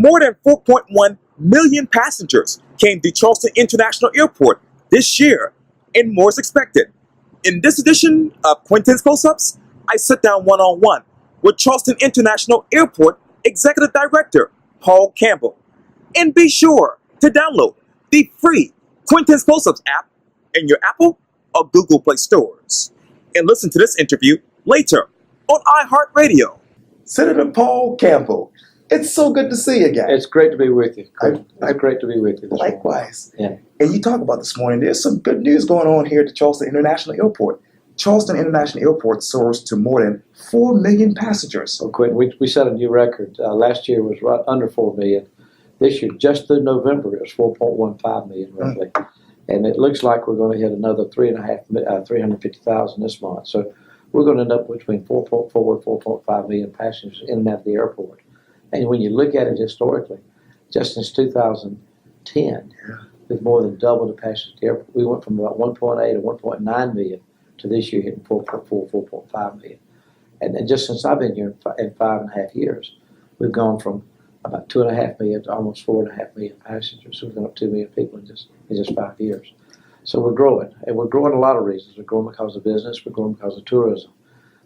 More than 4.1 million passengers came to Charleston International Airport this year, and more is expected. In this edition of Quintin's Close-Ups, I sit down one-on-one with Charleston International Airport Executive Director Paul Campbell. And be sure to download the free Quintin's Close-Ups app in your Apple or Google Play stores. And listen to this interview later on iHeartRadio. Senator Paul Campbell, it's so good to see you again. It's great to be with you. It's great to be with you. Likewise. Yeah. And you talk about this morning, there's some good news going on here at the Charleston International Airport. Charleston International Airport soars to more than 4 million passengers. So, Quintin, we set a new record. Last year was right under 4 million. This year, just through November, it was 4.15 million roughly. And it looks like we're going to hit another 350,000 this month. So we're going to end up between 4.4 and 4.5 million passengers in and out of the airport. And when you look at it historically, just since 2010, we've more than doubled the passengers at the airport. We went from about 1.8 or 1.9 million to this year hitting 4.4, 4.5 million. And just since I've been here in 5.5 years, we've gone from about 2.5 million to almost 4.5 million passengers. So we've gone up 2 million people in just 5 years. So we're growing, and we're growing a lot of reasons. We're growing because of business. We're growing because of tourism.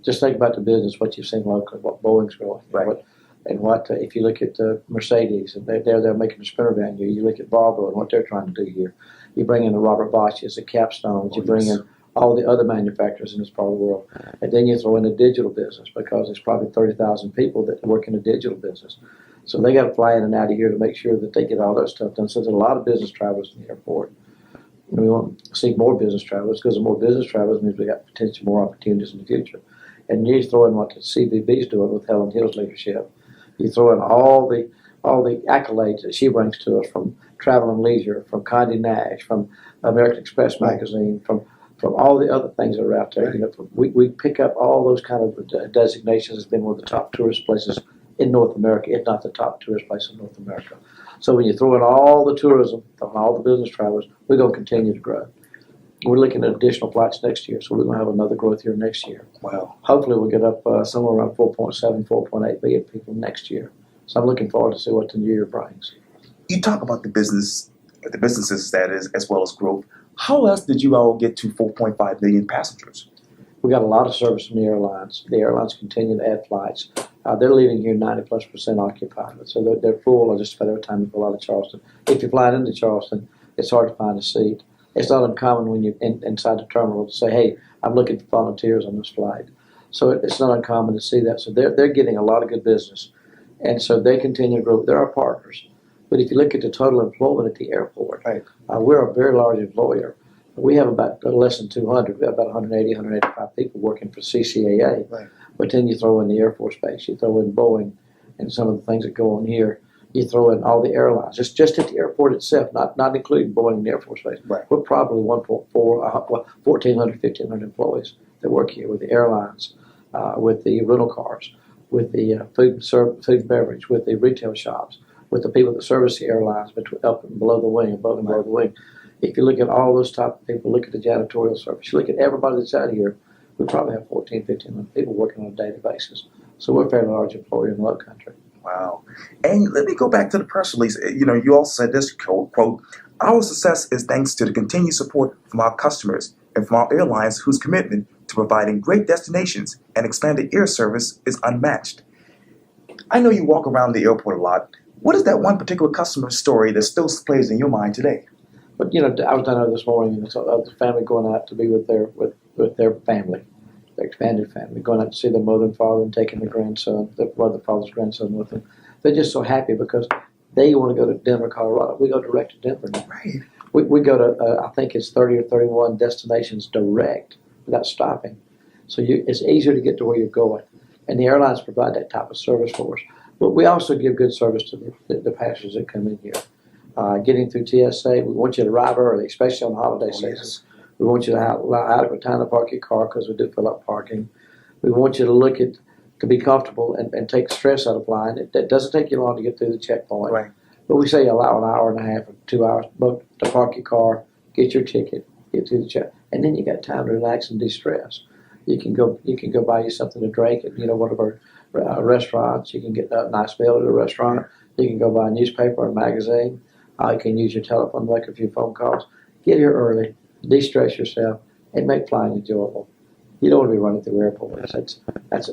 Just think about the business, what you've seen locally, what Boeing's growing, right? If you look at Mercedes, and they're making a Sprinter van here. You look at Volvo and what they're trying to do here. You bring in the Robert Bosch's, the Capstones. You bring in all the other manufacturers in this part of the world, and then you throw in the digital business because there's probably 30,000 people that work in the digital business. So they got to fly in and out of here to make sure that they get all that stuff done. So there's a lot of business travelers in the airport. And we want to see more business travelers because the more business travelers means we got potentially more opportunities in the future. And you throw in what the CVB is doing with Helen Hill's leadership. You throw in all the accolades that she brings to us from Travel and Leisure, from Condé Nast, from American Express magazine, from all the other things that are out there. You know, we pick up all those kind of designations as being one of the top tourist places in North America, if not the top tourist place in North America. So when you throw in all the tourism, all the business travelers, we're going to continue to grow. We're looking at additional flights next year, so we're going to have another growth here next year. Wow. Hopefully we'll get up somewhere around 4.7, 4.8 million people next year. So I'm looking forward to see what the new year brings. You talk about the businesses that is, as well as growth. How else did you all get to 4.5 million passengers? We got a lot of service from the airlines. The airlines continue to add flights. They're leaving here 90+% occupied. So they're full just about every time you go out of Charleston. If you're flying into Charleston, it's hard to find a seat. It's not uncommon when you're inside the terminal to say, hey, I'm looking for volunteers on this flight. So it's not uncommon to see that. So they're getting a lot of good business. And so they continue to grow. They're our partners. But if you look at the total employment at the airport, we're a very large employer. We have about less than 200. We have about 180, 185 people working for CCAA. Right. But then you throw in the Air Force Base, you throw in Boeing, and some of the things that go on here. You throw in all the airlines, just at the airport itself, not including Boeing and the Air Force Base. Right. We're probably 1,400, 1,500 employees that work here with the airlines, with the rental cars, with the food and beverage, with the retail shops, with the people that service the airlines up and below the wing, above and below the wing. If you look at all those type of people, look at the janitorial service, you look at everybody that's out here, we probably have 1,500 people working on a daily basis. So we're a fairly large employer in the low country. Wow. And let me go back to the press release. You know, you also said this quote, our success is thanks to the continued support from our customers and from our airlines whose commitment to providing great destinations and expanded air service is unmatched. I know you walk around the airport a lot. What is that one particular customer story that still plays in your mind today? But, you know, I was down there this morning, and the family going out to be with their family, their expanded family, going out to see their mother and father and taking their grandson, their father's grandson with them. They're just so happy because they want to go to Denver, Colorado. We go direct to Denver now. Right. We go to, I think it's 30 or 31 destinations direct without stopping. So it's easier to get to where you're going. And the airlines provide that type of service for us. But we also give good service to the passengers that come in here. Getting through TSA, we want you to arrive early, especially on holiday season. Yes. We want you to have adequate time to park your car because we do fill up parking. We want you to be comfortable and take stress out of flying. It doesn't take you long to get through the checkpoint. Right. But we say allow an hour and a half or 2 hours to park your car, get your ticket, get through the check, and then you got time to relax and de-stress. You can go buy you something to drink at one of our restaurants. You can get a nice meal at a restaurant. You can go buy a newspaper or a magazine. You can use your telephone to make a few phone calls. Get here early, de-stress yourself, and make flying enjoyable. You don't want to be running through airports.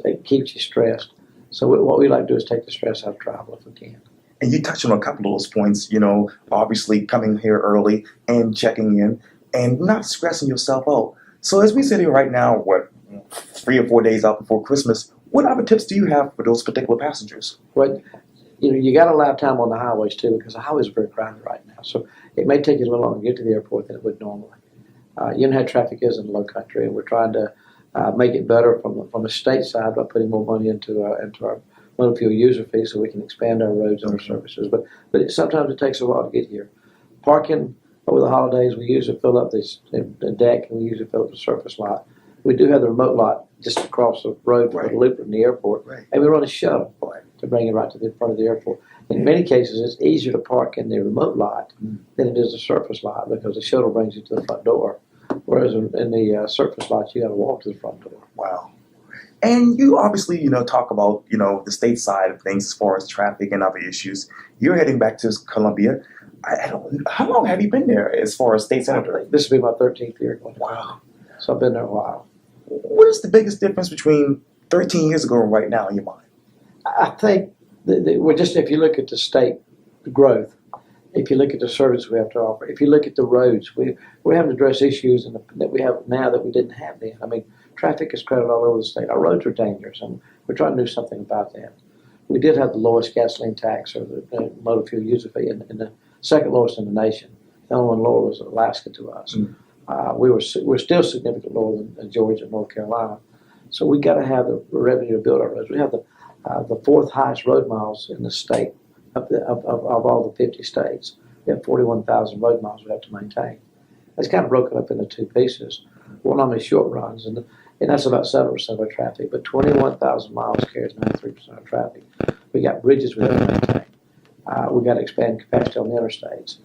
It keeps you stressed. So what we like to do is take the stress out of travel if we can. And you touched on a couple of those points, obviously coming here early and checking in and not stressing yourself out. So as we sit here right now, 3 or 4 days out before Christmas, what other tips do you have for those particular passengers? Well, you got to allow time on the highways too, because the highways are very crowded right now. So it may take you a little longer to get to the airport than it would normally. You know how traffic is in the low country, and we're trying to make it better from the state side by putting more money into our motor fuel user fee so we can expand our roads and our services. But sometimes it takes a while to get here. Parking over the holidays, we usually fill up the deck, and we usually fill up the surface lot. We do have the remote lot just across the road from the loop in the airport, and we run a shuttle to bring it right to the front of the airport. In many cases, it's easier to park in the remote lot than it is the surface lot because the shuttle brings you to the front door, whereas in the surface lot, you got to walk to the front door. Wow. And you obviously, talk about, the state side of things as far as traffic and other issues. You're heading back to Columbia. How long have you been there as far as state senator? This will be my 13th year going. Wow. So I've been there a while. What is the biggest difference between 13 years ago and right now in your mind? I think if you look at the state growth, if you look at the service we have to offer, if you look at the roads, we're having to address issues that we have now that we didn't have then. I mean, traffic is crowded all over the state. Our roads are dangerous, and we're trying to do something about that. We did have the lowest gasoline tax, or the motor fuel user fee, and the second lowest in the nation. The only one lower was Alaska to us. We're still significantly lower than Georgia and North Carolina. So we got to have the revenue to build our roads. We have the fourth highest road miles in the state of all the 50 states. We have 41,000 road miles we have to maintain. It's kind of broken up into two pieces. One on the short runs, and that's about 7% of our traffic, but 21,000 miles carries 93% of traffic. We got bridges we have to maintain. We got to expand capacity on the interstates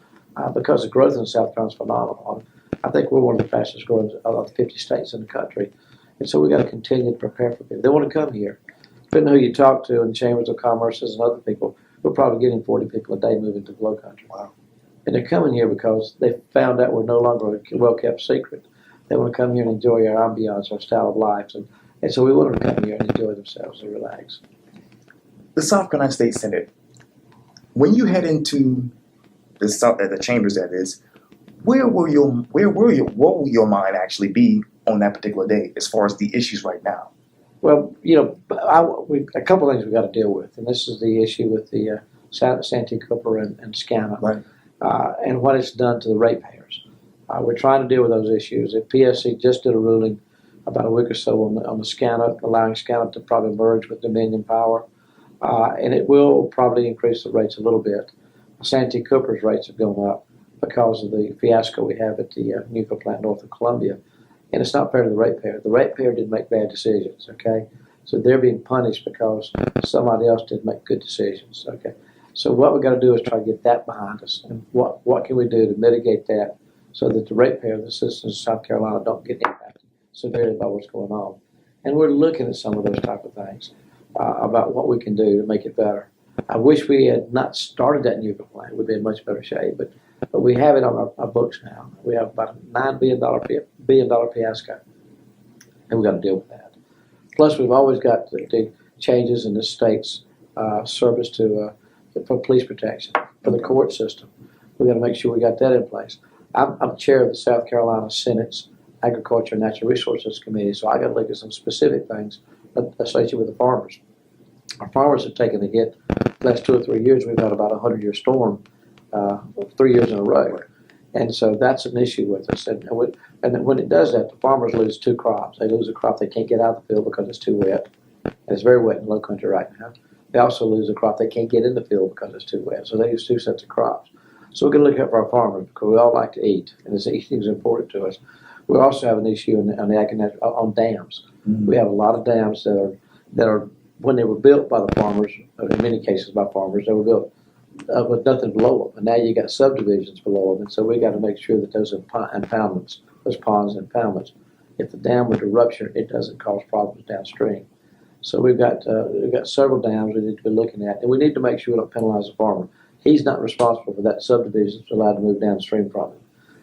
because the growth in South Carolina is phenomenal. I think we're one of the fastest growing of the 50 states in the country. And so we got to continue to prepare for people. They want to come here. Depending on who you talk to in chambers of commerce and other people, we're probably getting 40 people a day moving to the low country. Wow. And they're coming here because they found out we're no longer a well-kept secret. They want to come here and enjoy our ambiance, our style of life. And so we want them to come here and enjoy themselves and relax. The South Carolina State Senate, when you head into the chambers, that is, what will your mind actually be on that particular day as far as the issues right now? Well, a couple of things we've got to deal with, and this is the issue with the Santee Cooper and SCANA, Right. And what it's done to the ratepayers. We're trying to deal with those issues. The PSC just did a ruling about a week or so on the SCANA, allowing SCANA to probably merge with Dominion Power, and it will probably increase the rates a little bit. Santee Cooper's rates have gone up because of the fiasco we have at the nuclear plant north of Columbia. And it's not fair to the ratepayer. The ratepayer didn't make bad decisions, okay? So they're being punished because somebody else did make good decisions, okay? So what we've got to do is try to get that behind us. And what can we do to mitigate that so that the ratepayer, the citizens of South Carolina, don't get impacted severely by what's going on? And we're looking at some of those type of things about what we can do to make it better. I wish we had not started that nuclear plant. We'd be in much better shape, but we have it on our books now. We have about a $9 billion fiasco, and we've got to deal with that. Plus, we've always got the changes in the state's service for police protection, for the court system. We've got to make sure we got that in place. I'm chair of the South Carolina Senate's Agriculture and Natural Resources Committee, so I got to look at some specific things associated with the farmers. Our farmers have taken the hit. The last 2 or 3 years, we've had about a 100-year storm, 3 years in a row. And so that's an issue with us. And when it does that, the farmers lose 2 crops. They lose a crop they can't get out of the field because it's too wet. And it's very wet in low country right now. They also lose a crop they can't get in the field because it's too wet. So they lose 2 sets of crops. So we're going to look out for our farmers because we all like to eat, and eating is important to us. We also have an issue on dams. Mm-hmm. We have a lot of dams that are when they were built by the farmers, in many cases by farmers, they were built with nothing below them. And now you got subdivisions below them. And so we got to make sure that those impoundments, those ponds and impoundments, if the dam were to rupture, it doesn't cause problems downstream. So we've got several dams we need to be looking at, and we need to make sure we don't penalize the farmer. He's not responsible for that subdivision that's allowed to move downstream from him.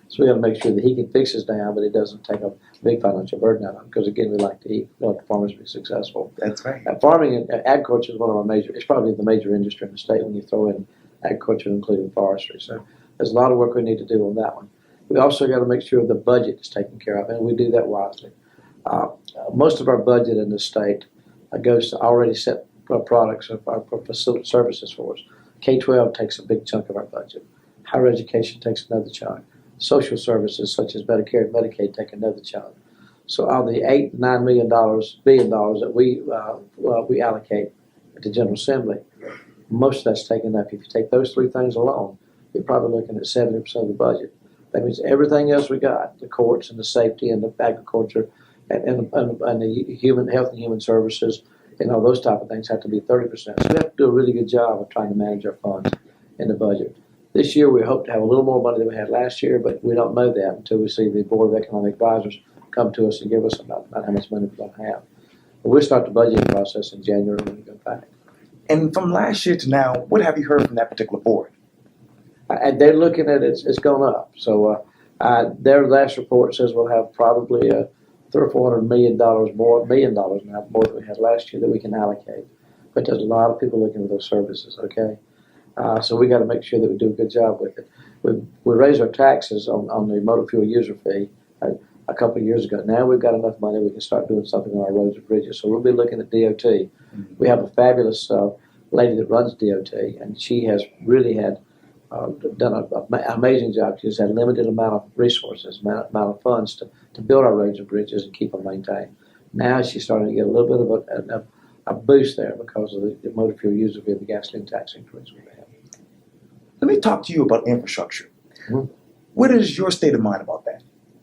So we got to make sure that he can fix his dam, but it doesn't take a big financial burden out of him. Because again, we like to eat, we like the farmers to be successful. That's right. Farming and agriculture is one of our major. It's probably the major industry in the state when you throw in agriculture, including forestry. So there's a lot of work we need to do on that one. We also got to make sure the budget is taken care of, and we do that wisely. Most of our budget in the state goes to already set products for facility services for us. K-12 takes a big chunk of our budget. Higher education takes another chunk. Social services such as Medicare and Medicaid take another chunk. So out of the $8-9 billion that we allocate to General Assembly, most of that's taken up. If you take those three things alone, you're probably looking at 70% of the budget. That means everything else we got, the courts and the safety and the agriculture and the human health and human services and all those type of things have to be 30%. So we have to do a really good job of trying to manage our funds in the budget. This year we hope to have a little more money than we had last year, but we don't know that until we see the Board of Economic Advisors come to us and give us about how much money we're going to have. But we'll start the budgeting process in January when we go back. And from last year to now, what have you heard from that particular board? And they're looking at it's gone up. So their last report says we'll have probably $300 or $400 million now, more than we had last year that we can allocate. But there's a lot of people looking for those services. Okay. So we got to make sure that we do a good job with it. We raised our taxes on the motor fuel user fee a couple of years ago. Now we've got enough money we can start doing something on our roads and bridges. So we'll be looking at DOT. Mm-hmm. We have a fabulous lady that runs DOT, and she has really had done an amazing job. She's had limited amount of resources, amount of funds to build our roads and bridges and keep them maintained. Now she's starting to get a little bit of a boost there because of the motor fuel user fee, the gasoline tax increase we've had. Let me talk to you about infrastructure. Mm-hmm. What is your state of mind about that?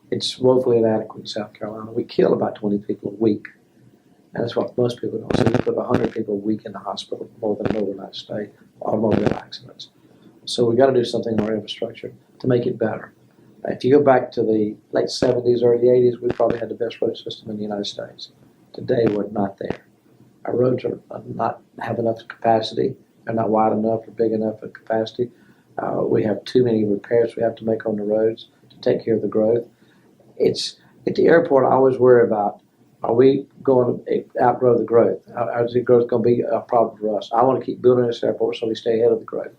It's woefully inadequate in South Carolina. We kill about 20 people a week. And that's what most people don't see. We put 100 people a week in the hospital, more than an overnight stay, automobile accidents. So we've got to do something in our infrastructure to make it better. If you go back to the late 70s, early 80s, we probably had the best road system in the United States. Today, we're not there. Our roads are not have enough capacity. They're not wide enough or big enough for capacity. We have too many repairs we have to make on the roads to take care of the growth. It's at the airport. I always worry about: are we going to outgrow the growth? Is the growth going to be a problem for us? I want to keep building this airport so we stay ahead of the growth.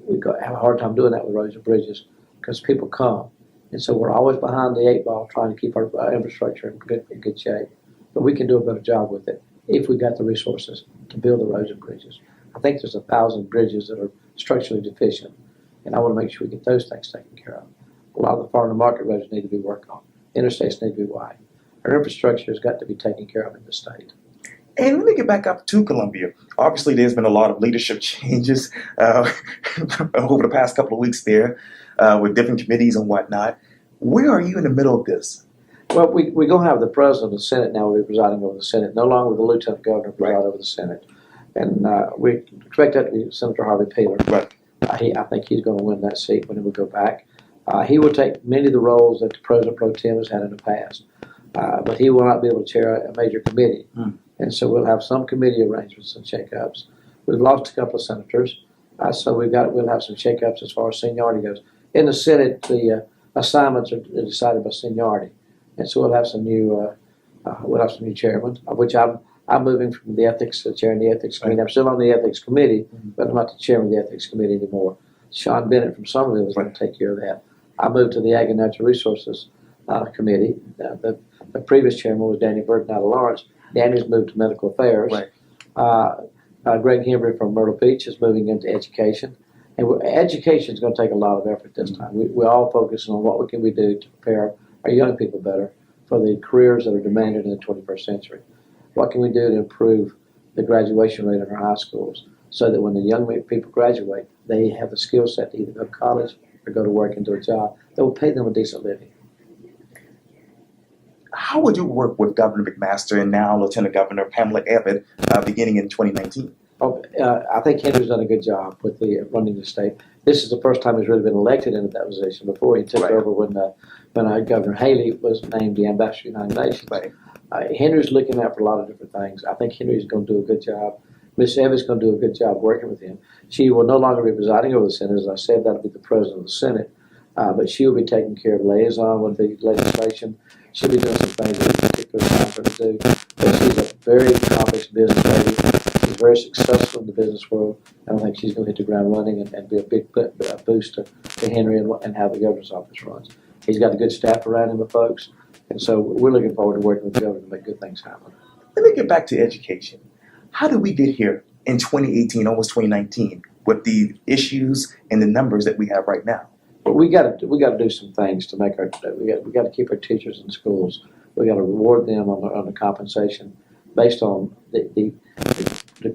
We have a hard time doing that with roads and bridges because people come, and so we're always behind the eight ball trying to keep our infrastructure in good shape. But we can do a better job with it if we got the resources to build the roads and bridges. I think there's 1,000 bridges that are structurally deficient, and I want to make sure we get those things taken care of. A lot of the farm to market roads need to be worked on. Interstates need to be wide. Our infrastructure has got to be taken care of in the state. And let me get back up to Columbia. Obviously, there's been a lot of leadership changes over the past couple of weeks there with different committees and whatnot. Where are you in the middle of this? Well, we're going to have the president of the Senate now will be presiding over the Senate, no longer the lieutenant governor preside over the Senate. And we expect that to be Senator Harvey Peeler. Right. I think he's going to win that seat when we go back. He will take many of the roles that the President Pro Tem has had in the past, but he will not be able to chair a major committee. And so we'll have some committee arrangements and shakeups. We've lost a couple of senators, so we'll have some shakeups as far as seniority goes. In the Senate, the assignments are decided by seniority, and so we'll have some new chairmen, of which I'm moving from the ethics to chairing the ethics committee. I'm still on the ethics committee, but I'm not the chairman of the ethics committee anymore. Sean Bennett from Somerville is going to take care of that. I moved to the Ag and Natural Resources committee. The previous chairman was Danny Burton out of Lawrence. Danny's moved to medical affairs. Right. Greg Henry from Myrtle Beach is moving into education. And education is going to take a lot of effort this time. We're all focusing on what can we do to prepare our young people better for the careers that are demanded in the 21st century. What can we do to improve the graduation rate in our high schools so that when the young people graduate, they have the skill set to either go to college or go to work and do a job that will pay them a decent living. How would you work with Governor McMaster and now Lieutenant Governor Pamela Abbott beginning in 2019? I think Henry's done a good job with running the state. This is the first time he's really been elected into that position. Before he took over when Governor Haley was named the Ambassador to the United Nations. Right. Henry's looking out for a lot of different things. I think Henry's going to do a good job. Miss Evans going to do a good job working with him. She will no longer be presiding over the Senate. As I said, that'll be the president of the Senate. But she will be taking care of liaison with the legislation. She'll be doing some things that it's particular time for her to do. But she's a very accomplished business lady. She's very successful in the business world. I don't think she's going to hit the ground running and be a big boost to Henry and how the governor's office runs. He's got a good staff around him with folks. And so we're looking forward to working with the governor to make good things happen. Let me get back to education. How did we get here in 2018, almost 2019, with the issues and the numbers that we have right now? But we got to do some things to make we got to keep our teachers in schools. We got to reward them on the compensation based on the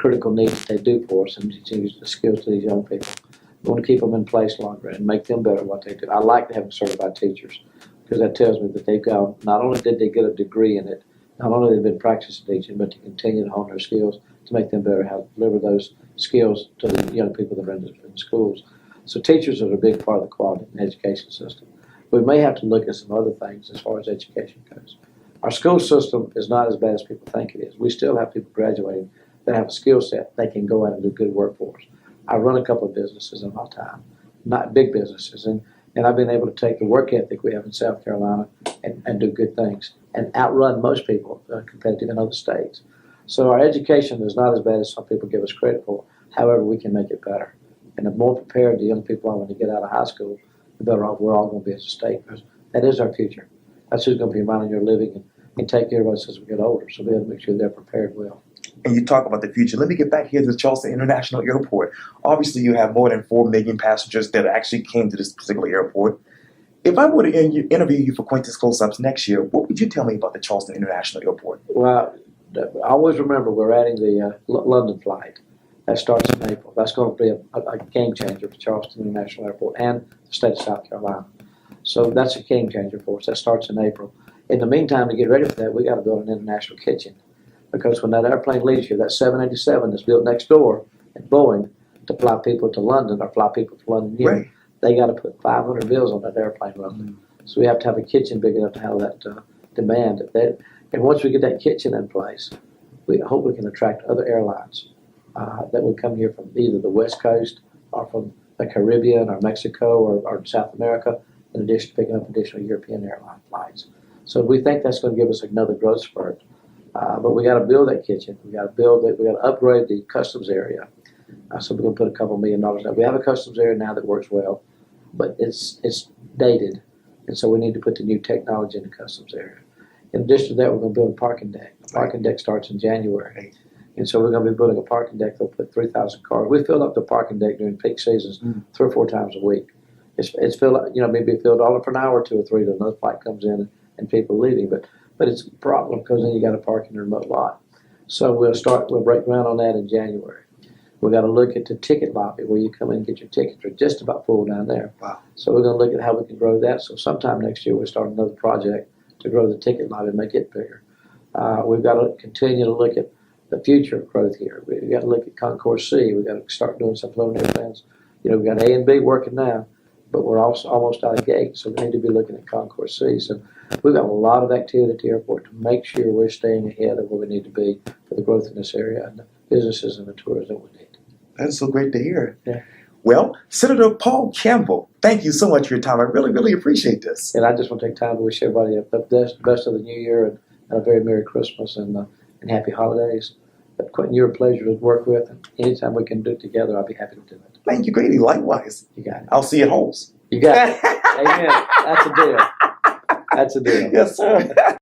critical needs that they do for us and teaching the skills to these young people. We want to keep them in place longer and make them better at what they do. I like to have certified teachers because that tells me that they've got, not only did they get a degree in it, not only have they been practicing teaching, but to continue to hone their skills to make them better how to deliver those skills to the young people that are in the schools. So teachers are a big part of the quality in the education system. We may have to look at some other things as far as education goes. Our school system is not as bad as people think it is. We still have people graduating that have a skill set they can go out and do good work for us. I run a couple of businesses in my time, not big businesses, and I've been able to take the work ethic we have in South Carolina and do good things and outrun most people competitive in other states. So our education is not as bad as some people give us credit for. However, we can make it better. And the more prepared the young people are when they get out of high school, the better off we're all going to be as a state. Because that is our future. That's who's going to be minding your living and take care of us as we get older. So we have to make sure they're prepared well. And you talk about the future. Let me get back here to the Charleston International Airport. Obviously, you have more than 4 million passengers that actually came to this particular airport. If I were to interview you for Quintin's Close-Ups next year, what would you tell me about the Charleston International Airport? Well, I always remember we're adding the London flight. That starts in April. That's going to be a game changer for Charleston International Airport and the state of South Carolina. So that's a game changer for us. That starts in April. In the meantime, to get ready for that, we got to build an international kitchen. Because when that airplane leaves here, that 787 that's built next door at Boeing to fly people to London or fly people to London here, Right. They got to put 500 bills on that airplane roughly. So we have to have a kitchen big enough to handle that demand. And once we get that kitchen in place, we hope we can attract other airlines that would come here from either the West Coast or from the Caribbean or Mexico or South America, in addition to picking up additional European airline flights. So we think that's going to give us another growth spurt. But we got to build that kitchen. We got to build it. We got to upgrade the customs area. So we're going to put a couple $1 million in. We have a customs area now that works well, but it's dated, and so we need to put the new technology in the customs area. In addition to that, we're going to build a parking deck. The parking deck starts in January, and so we're going to be building a parking deck that'll put 3,000 cars. We fill up the parking deck during peak seasons 3 or 4 times a week. It's filled up, maybe filled all up for an hour or 2 or 3 till another flight comes in and people leaving, but it's a problem because then you got to park in a remote lot. So we'll break ground on that in January. We got to look at the ticket lobby where you come in and get your tickets. They're just about full down there. Wow. So we're going to look at how we can grow that. So sometime next year we'll start another project to grow the ticket lobby and make it bigger. We've got to continue to look at the future of growth here. We've got to look at Concourse C. We've got to start doing some preliminary plans. We've got A and B working now, but we're also almost out of gate, so we need to be looking at Concourse C. So we've got a lot of activity at the airport to make sure we're staying ahead of where we need to be for the growth in this area and the businesses and the tourism we need. That's so great to hear. Yeah. Well, Senator Paul Campbell, thank you so much for your time. I really, really appreciate this. And I just want to take time to wish everybody the best of the new year and a very Merry Christmas and happy holidays. But Quintin, you're a pleasure to work with, and anytime we can do it together, I'll be happy to do it. Thank you, Grady. Likewise. You got it. I'll see you at Holes. You got it. Amen. That's a deal. That's a deal. Yes, sir.